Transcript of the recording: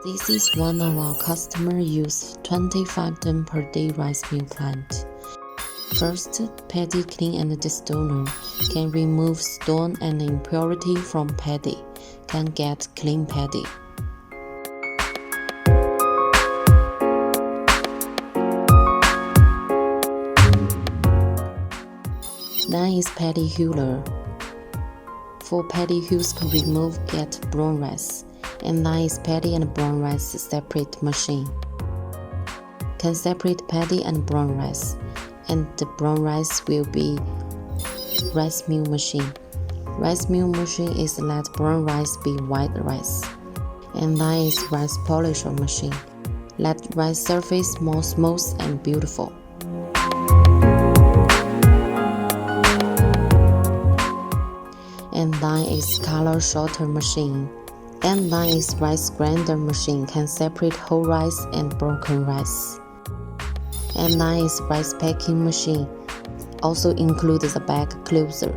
This is one of our customer use 25 ton per day rice mill plant. First, paddy clean and destoner can remove stone and impurity from paddy, can get clean paddy. Then is paddy huller. For paddy hulls can remove get brown rice, and then is paddy and brown rice separate machine. Can separate paddy and brown rice, and the brown rice will be rice mill machine. Rice mill machine is let brown rice be white rice, and then is rice polisher machine. Let rice surface more smooth and beautiful. And then is color sorter machine. And then is rice grinder machine, can separate whole rice and broken rice. And then is rice packing machine, also includes the bag closer.